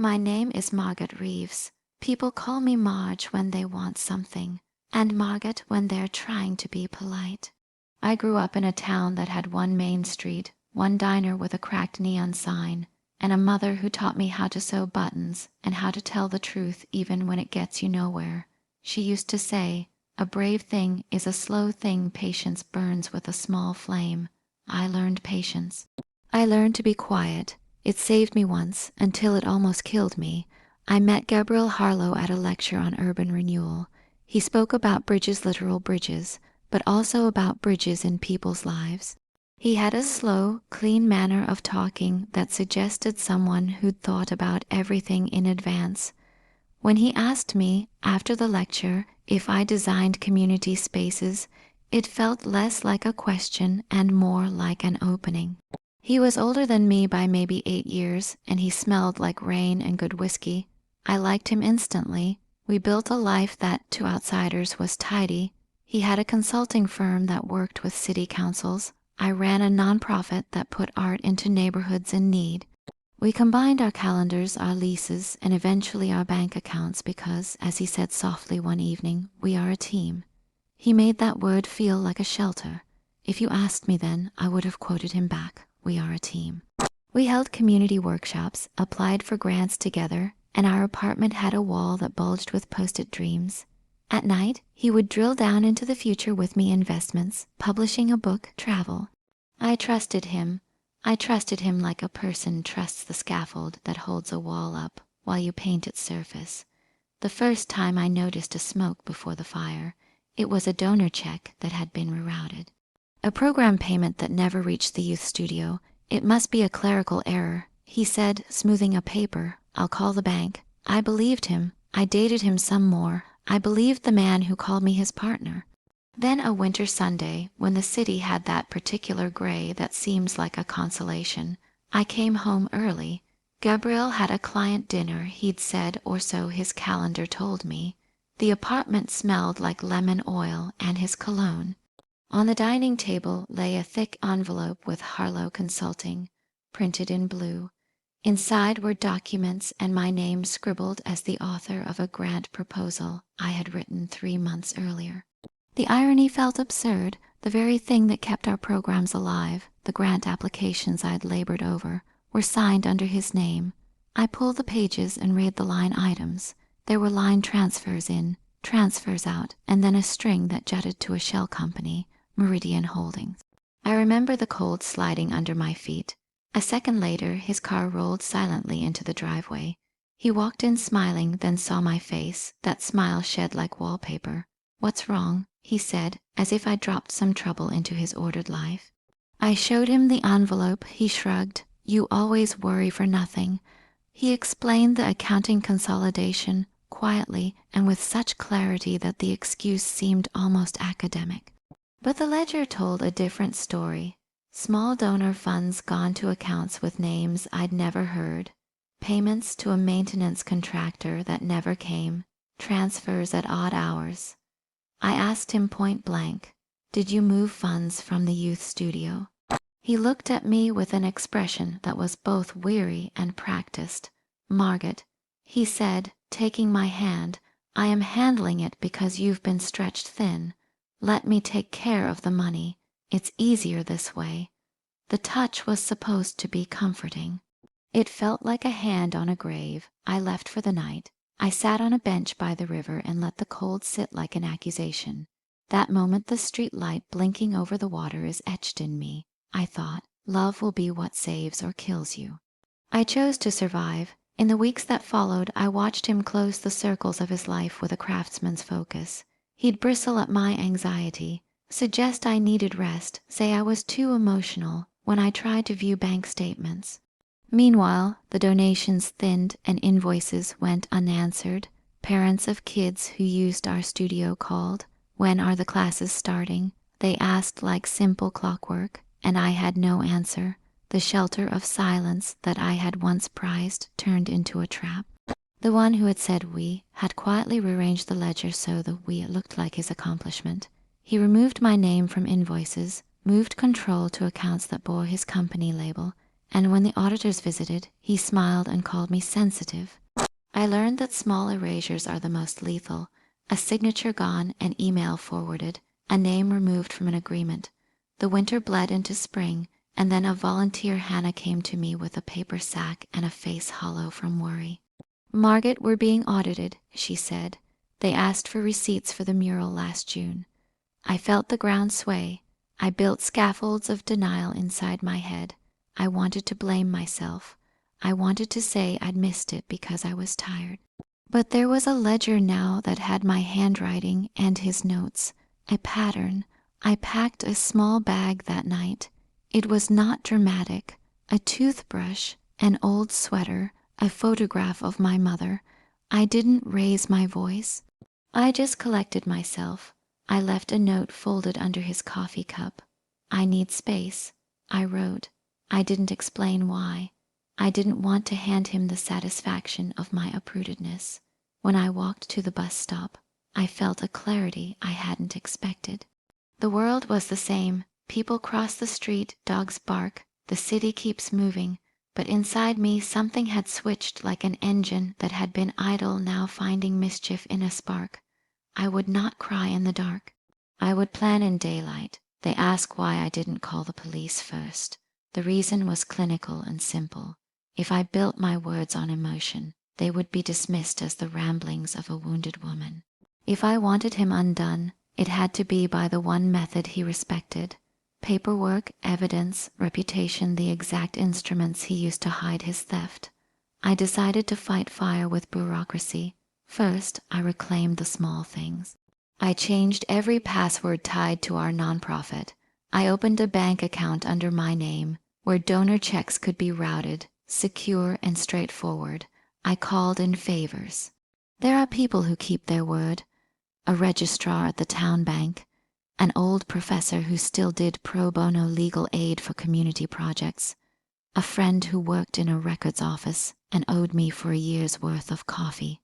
My name is Margot Reeves. People call me Marge when they want something, and Margot when they're trying to be polite. I grew up in a town that had one main street, one diner with a cracked neon sign, and a mother who taught me how to sew buttons and how to tell the truth even when it gets you nowhere. She used to say, "A brave thing is a slow thing patience burns with a small flame." I learned patience. I learned to be quiet. It saved me once, until it almost killed me. I met Gabriel Harlow at a lecture on urban renewal. He spoke about bridges, literal bridges, but also about bridges in people's lives. He had a slow, clean manner of talking that suggested someone who'd thought about everything in advance. When he asked me, after the lecture, if I designed community spaces, it felt less like a question and more like an opening. He was older than me by maybe 8 years, and he smelled like rain and good whiskey. I liked him instantly. We built a life that, to outsiders, was tidy. He had a consulting firm that worked with city councils. I ran a nonprofit that put art into neighborhoods in need. We combined our calendars, our leases, and eventually our bank accounts because, as he said softly one evening, we are a team. He made that word feel like a shelter. If you asked me then, I would have quoted him back. We are a team. We held community workshops, applied for grants together, and our apartment had a wall that bulged with post-it dreams. At night, he would drill down into the future with me: investments, publishing a book, travel. I trusted him. I trusted him like a person trusts the scaffold that holds a wall up while you paint its surface. The first time I noticed a smoke before the fire, it was a donor check that had been rerouted. A program payment that never reached the youth studio. It must be a clerical error, he said, smoothing a paper. I'll call the bank. I believed him. I dated him some more. I believed the man who called me his partner. Then a winter Sunday, when the city had that particular gray that seems like a consolation, I came home early. Gabriel had a client dinner, he'd said, or so his calendar told me. The apartment smelled like lemon oil and his cologne. On the dining table lay a thick envelope with Harlow Consulting, printed in blue. Inside were documents and my name scribbled as the author of a grant proposal I had written 3 months earlier. The irony felt absurd. The very thing that kept our programs alive, the grant applications I'd labored over, were signed under his name. I pulled the pages and read the line items. There were line transfers in, transfers out, and then a string that jutted to a shell company, Meridian Holdings. I remember the cold sliding under my feet. A second later, his car rolled silently into the driveway. He walked in smiling, then saw my face, that smile shed like wallpaper. "What's wrong?" he said, as if I dropped some trouble into his ordered life. I showed him the envelope. He shrugged. "You always worry for nothing." He explained the accounting consolidation, quietly and with such clarity that the excuse seemed almost academic. But the ledger told a different story. Small donor funds gone to accounts with names I'd never heard, payments to a maintenance contractor that never came, transfers at odd hours. I asked him point blank, "Did you move funds from the youth studio?" He looked at me with an expression that was both weary and practiced. "Margot," he said, taking my hand, "I am handling it because you've been stretched thin. Let me take care of the money. It's easier this way." The touch was supposed to be comforting. It felt like a hand on a grave. I left for the night. I sat on a bench by the river and let the cold sit like an accusation. That moment the street light blinking over the water is etched in me. I thought, love will be what saves or kills you. I chose to survive. In the weeks that followed, I watched him close the circles of his life with a craftsman's focus. He'd bristle at my anxiety, suggest I needed rest, say I was too emotional when I tried to view bank statements. Meanwhile, the donations thinned and invoices went unanswered. Parents of kids who used our studio called. When are the classes starting? They asked like simple clockwork, and I had no answer. The shelter of silence that I had once prized turned into a trap. The one who had said "we" had quietly rearranged the ledger so the "we" looked like his accomplishment. He removed my name from invoices, moved control to accounts that bore his company label, And when the auditors visited, he smiled and called me sensitive. I learned that small erasures are the most lethal. A signature gone, an email forwarded, a name removed from an agreement. The winter bled into spring, and then a volunteer Hannah came to me with a paper sack and a face hollow from worry. "Margot, we're being audited," she said. "They asked for receipts for the mural last June." I felt the ground sway. I built scaffolds of denial inside my head. I wanted to blame myself. I wanted to say I'd missed it because I was tired. But there was a ledger now that had my handwriting and his notes, a pattern. I packed a small bag that night. It was not dramatic. A toothbrush, an old sweater, a photograph of my mother. I didn't raise my voice. I just collected myself. I left a note folded under his coffee cup. "I need space," I wrote. I didn't explain why. I didn't want to hand him the satisfaction of my uprootedness. When I walked to the bus stop, I felt a clarity I hadn't expected. The world was the same. People cross the street, dogs bark, the city keeps moving. But inside me something had switched like an engine that had been idle now finding mischief in a spark. I would not cry in the dark. I would plan in daylight. They ask why I didn't call the police first. The reason was clinical and simple. If I built my words on emotion, they would be dismissed as the ramblings of a wounded woman. If I wanted him undone, it had to be by the one method he respected. Paperwork, evidence, reputation, the exact instruments he used to hide his theft. I decided to fight fire with bureaucracy. First, I reclaimed the small things. I changed every password tied to our nonprofit. I opened a bank account under my name, where donor checks could be routed, secure and straightforward. I called in favors. There are people who keep their word. A registrar at the town bank, an old professor who still did pro bono legal aid for community projects, a friend who worked in a records office and owed me for a year's worth of coffee.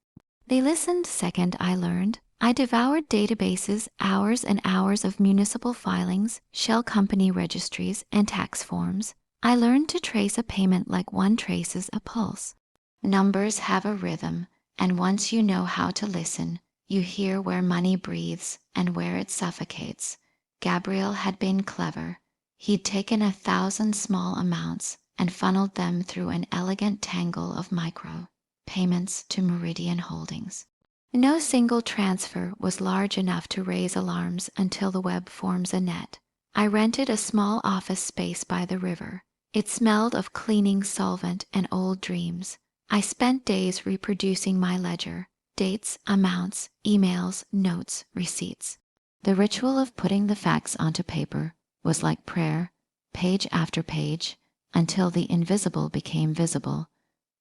They listened. Second, I learned. I devoured databases, hours and hours of municipal filings, shell company registries, and tax forms. I learned to trace a payment like one traces a pulse. Numbers have a rhythm, and once you know how to listen, you hear where money breathes and where it suffocates. Gabriel had been clever. He'd taken 1,000 small amounts and funneled them through an elegant tangle of micro payments to Meridian Holdings. No single transfer was large enough to raise alarms until the web forms a net. I rented a small office space by the river. It smelled of cleaning solvent and old dreams. I spent days reproducing my ledger. Dates, amounts, emails, notes, receipts. The ritual of putting the facts onto paper was like prayer, page after page, until the invisible became visible.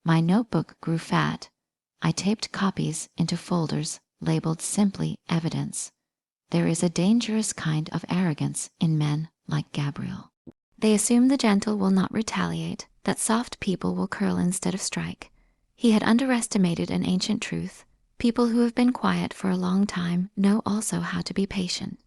My notebook grew fat. I taped copies into folders labeled simply evidence. There is a dangerous kind of arrogance in men like Gabriel. They assume the gentle will not retaliate, that soft people will curl instead of strike. He had underestimated an ancient truth. People who have been quiet for a long time know also how to be patient.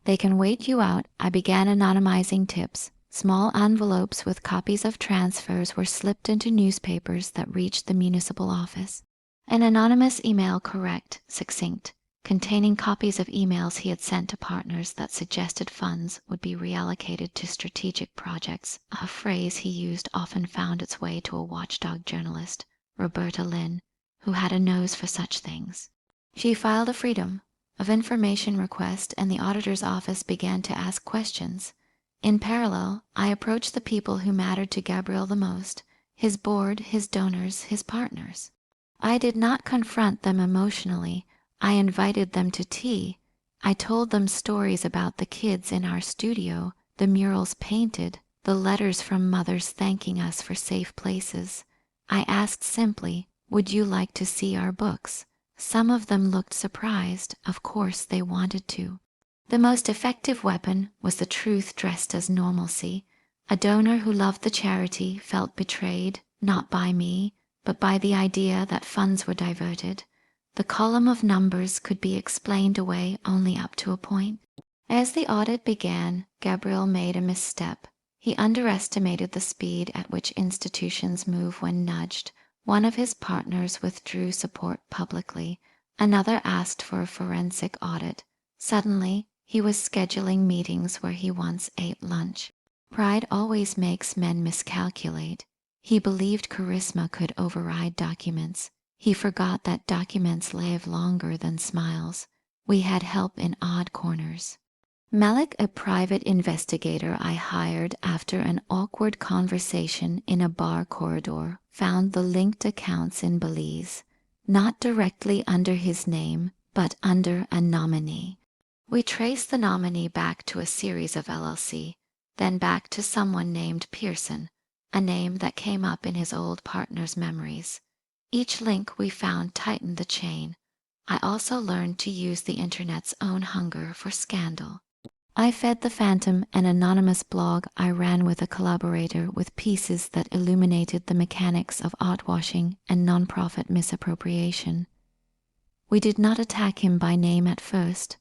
They can wait you out. I began anonymizing tips. Small envelopes with copies of transfers were slipped into newspapers that reached the municipal office. An anonymous email, correct, succinct, containing copies of emails he had sent to partners that suggested funds would be reallocated to strategic projects. A phrase he used often found its way to a watchdog journalist, Roberta Lynn, who had a nose for such things. She filed a Freedom of Information request, and the auditor's office began to ask questions. In parallel, I approached the people who mattered to Gabriel the most, his board, his donors, his partners. I did not confront them emotionally. I invited them to tea. I told them stories about the kids in our studio, the murals painted, the letters from mothers thanking us for safe places. I asked simply, would you like to see our books? Some of them looked surprised. Of course they wanted to. The most effective weapon was the truth dressed as normalcy. A donor who loved the charity felt betrayed, not by me, but by the idea that funds were diverted. The column of numbers could be explained away only up to a point. As the audit began, Gabriel made a misstep. He underestimated the speed at which institutions move when nudged. One of his partners withdrew support publicly. Another asked for a forensic audit. Suddenly, he was scheduling meetings where he once ate lunch. Pride always makes men miscalculate. He believed charisma could override documents. He forgot that documents live longer than smiles. We had help in odd corners. Malik, a private investigator I hired after an awkward conversation in a bar corridor, found the linked accounts in Belize, not directly under his name, but under a nominee. We traced the nominee back to a series of LLC, then back to someone named Pearson, a name that came up in his old partner's memories. Each link we found tightened the chain. I also learned to use the internet's own hunger for scandal. I fed the Phantom, an anonymous blog I ran with a collaborator, with pieces that illuminated the mechanics of art-washing and nonprofit misappropriation. We did not attack him by name at first.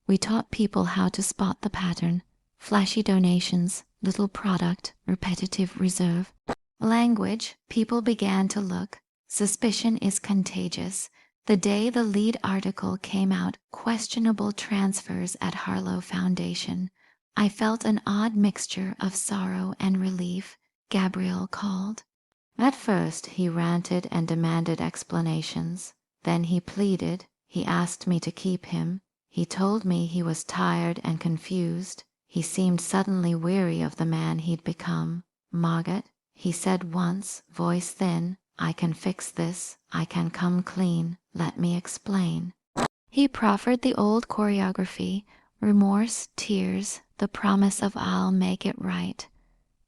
We taught people how to spot the pattern: flashy donations, little product, repetitive reserve. Language, people began to look. Suspicion is contagious. The day the lead article came out, questionable transfers at Harlow Foundation, I felt an odd mixture of sorrow and relief. Gabriel called. At first, he ranted and demanded explanations. Then he pleaded. He asked me to keep him. He told me he was tired and confused. He seemed suddenly weary of the man he'd become. Margot, he said once, voice thin, I can fix this. I can come clean. Let me explain. He proffered the old choreography: remorse, tears, the promise of I'll make it right.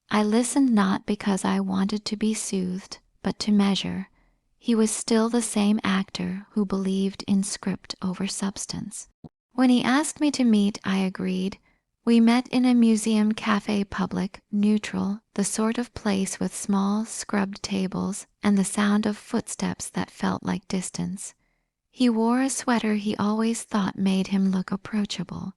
I listened not because I wanted to be soothed, but to measure. He was still the same actor who believed in script over substance. When he asked me to meet, I agreed. We met in a museum cafe, public, neutral, the sort of place with small, scrubbed tables and the sound of footsteps that felt like distance. He wore a sweater he always thought made him look approachable.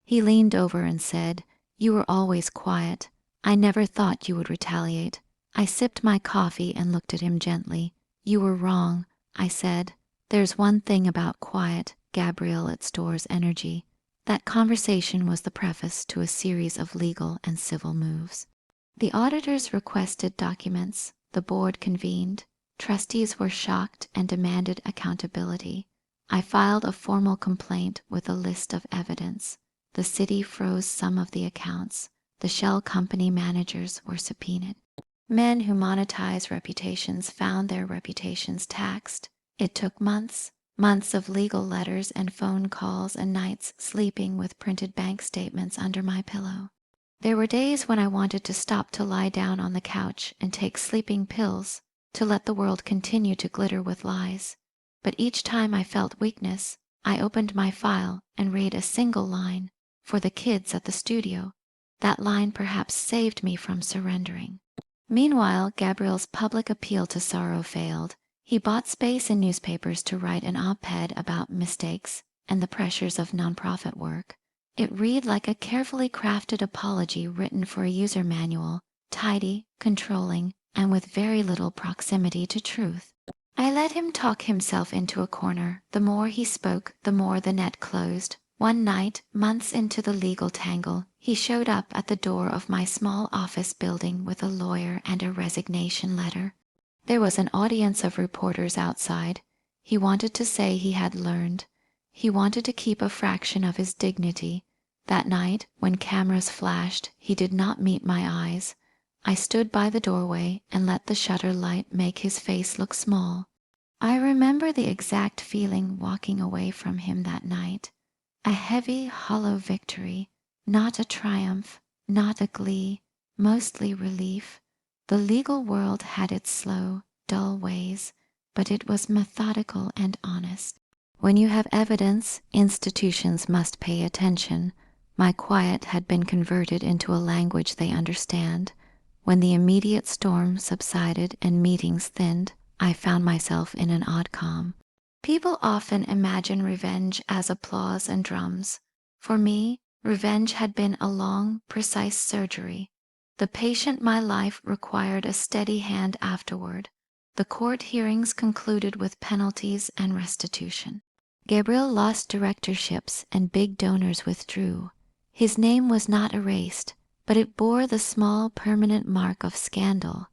He leaned over and said, "You were always quiet. I never thought you would retaliate." I sipped my coffee and looked at him gently. "You were wrong," I said. "There's one thing about quiet, Gabriel, it stores energy." That conversation was the preface to a series of legal and civil moves. The auditors requested documents. The board convened. Trustees were shocked and demanded accountability. I filed a formal complaint with a list of evidence. The city froze some of the accounts. The shell company managers were subpoenaed. Men who monetize reputations found their reputations taxed. It took months of legal letters and phone calls and nights sleeping with printed bank statements under my pillow. There were days when I wanted to stop to lie down on the couch and take sleeping pills to let the world continue to glitter with lies. But each time I felt weakness, I opened my file and read a single line: "For the kids at the studio." That line perhaps saved me from surrendering. Meanwhile, Gabriel's public appeal to sorrow failed. He bought space in newspapers to write an op-ed about mistakes and the pressures of nonprofit work. It read like a carefully crafted apology written for a user manual, tidy, controlling, and with very little proximity to truth. I let him talk himself into a corner. The more he spoke, the more the net closed. One night, months into the legal tangle, he showed up at the door of my small office building with a lawyer and a resignation letter. There was an audience of reporters outside. He wanted to say he had learned. He wanted to keep a fraction of his dignity. That night, when cameras flashed, he did not meet my eyes. I stood by the doorway and let the shutter light make his face look small. I remember the exact feeling walking away from him that night. A heavy, hollow victory, not a triumph, not a glee, mostly relief. The legal world had its slow, dull ways, but it was methodical and honest. When you have evidence, institutions must pay attention. My quiet had been converted into a language they understand. When the immediate storm subsided and meetings thinned, I found myself in an odd calm. People often imagine revenge as applause and drums. For me, revenge had been a long, precise surgery. The patient my life required a steady hand afterward. The court hearings concluded with penalties and restitution. Gabriel lost directorships and big donors withdrew. His name was not erased, but it bore the small permanent mark of scandal.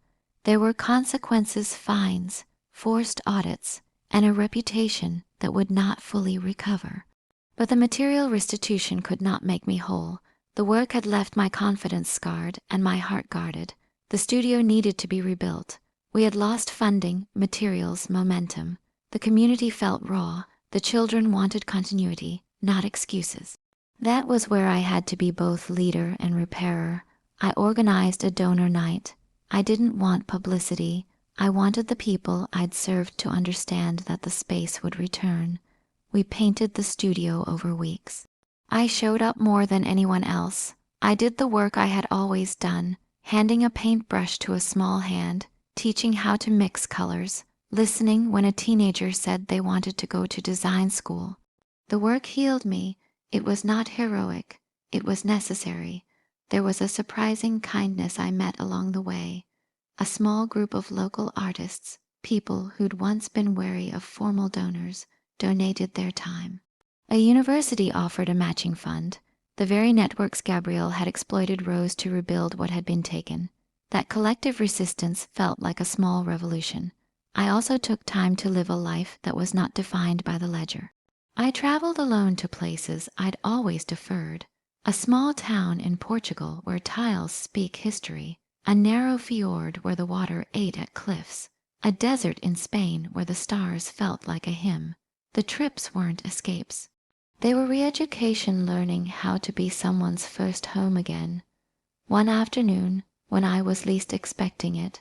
There were consequences, fines, forced audits, and a reputation that would not fully recover. But the material restitution could not make me whole. The work had left my confidence scarred and my heart guarded. The studio needed to be rebuilt. We had lost funding, materials, momentum. The community felt raw. The children wanted continuity, not excuses. That was where I had to be both leader and repairer. I organized a donor night. I didn't want publicity. I wanted the people I'd served to understand that the space would return. We painted the studio over weeks. I showed up more than anyone else. I did the work I had always done, handing a paintbrush to a small hand, teaching how to mix colors, listening when a teenager said they wanted to go to design school. The work healed me. It was not heroic. It was necessary. There was a surprising kindness I met along the way. A small group of local artists, people who'd once been wary of formal donors, donated their time. A university offered a matching fund. The very networks Gabriel had exploited rose to rebuild what had been taken. That collective resistance felt like a small revolution. I also took time to live a life that was not defined by the ledger. I traveled alone to places I'd always deferred. A small town in Portugal where tiles speak history, a narrow fjord where the water ate at cliffs, a desert in Spain where the stars felt like a hymn. The trips weren't escapes. They were re-education, learning how to be someone's first home again. One afternoon, when I was least expecting it,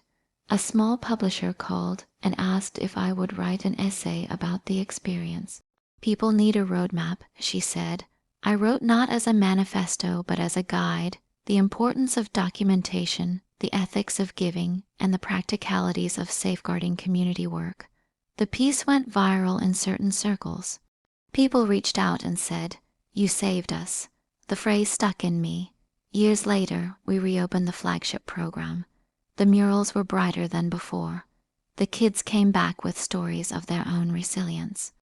a small publisher called and asked if I would write an essay about the experience. People need a roadmap, she said. I wrote not as a manifesto but as a guide, the importance of documentation, the ethics of giving, and the practicalities of safeguarding community work. The piece went viral in certain circles. People reached out and said, "You saved us." The phrase stuck in me. Years later, we reopened the flagship program. The murals were brighter than before. The kids came back with stories of their own resilience.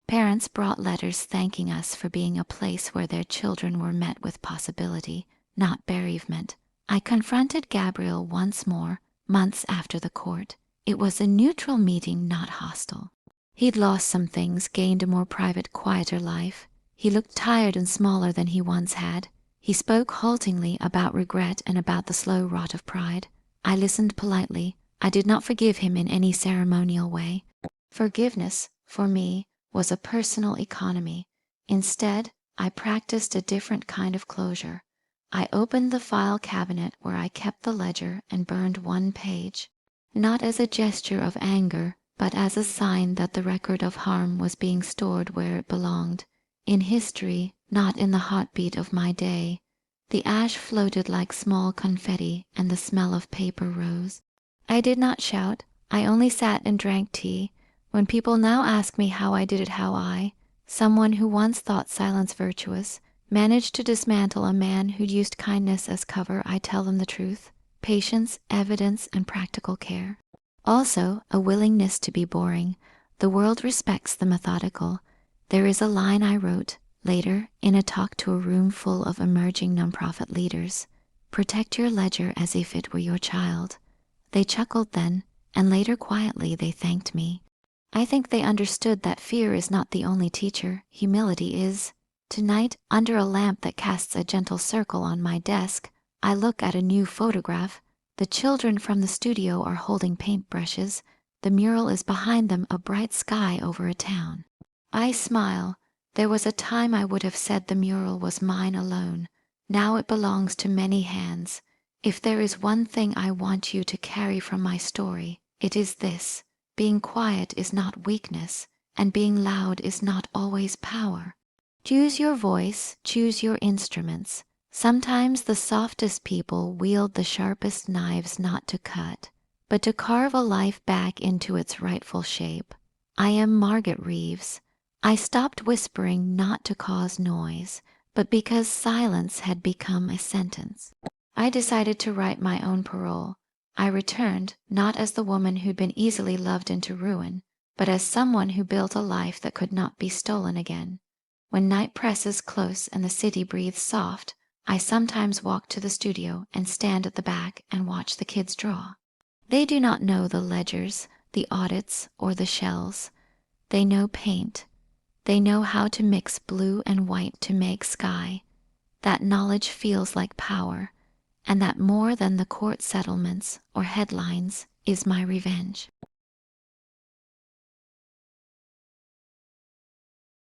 Parents brought letters thanking us for being a place where their children were met with possibility, not bereavement. I confronted Gabriel once more, months after the court. It was a neutral meeting, not hostile. He'd lost some things, gained a more private, quieter life. He looked tired and smaller than he once had. He spoke haltingly about regret and about the slow rot of pride. I listened politely. I did not forgive him in any ceremonial way. Forgiveness, for me, was a personal economy. Instead, I practiced a different kind of closure. I opened the file cabinet where I kept the ledger and burned one page, not as a gesture of anger, but as a sign that the record of harm was being stored where it belonged, in history, not in the heartbeat of my day. The ash floated like small confetti, and the smell of paper rose. I did not shout. I only sat and drank tea. When people now ask me how I did it, how I, someone who once thought silence virtuous, managed to dismantle a man who'd used kindness as cover, I tell them the truth. Patience, evidence, and practical care. Also, a willingness to be boring. The world respects the methodical. There is a line I wrote later in a talk to a room full of emerging nonprofit leaders. Protect your ledger as if it were your child. They chuckled then, and later quietly they thanked me. I think they understood that fear is not the only teacher, humility is. Tonight, under a lamp that casts a gentle circle on my desk, I look at a new photograph. The children from the studio are holding paintbrushes. The mural is behind them, a bright sky over a town. I smile. There was a time I would have said the mural was mine alone. Now it belongs to many hands. If there is one thing I want you to carry from my story, it is this. Being quiet is not weakness, and being loud is not always power. Choose your voice, choose your instruments. Sometimes the softest people wield the sharpest knives not to cut, but to carve a life back into its rightful shape. I am Margot Reeves. I stopped whispering not to cause noise, but because silence had become a sentence. I decided to write my own parole. I returned, not as the woman who'd been easily loved into ruin, but as someone who built a life that could not be stolen again. When night presses close and the city breathes soft, I sometimes walk to the studio and stand at the back and watch the kids draw. They do not know the ledgers, the audits, or the shells. They know paint. They know how to mix blue and white to make sky. That knowledge feels like power, and that more than the court settlements or headlines is my revenge.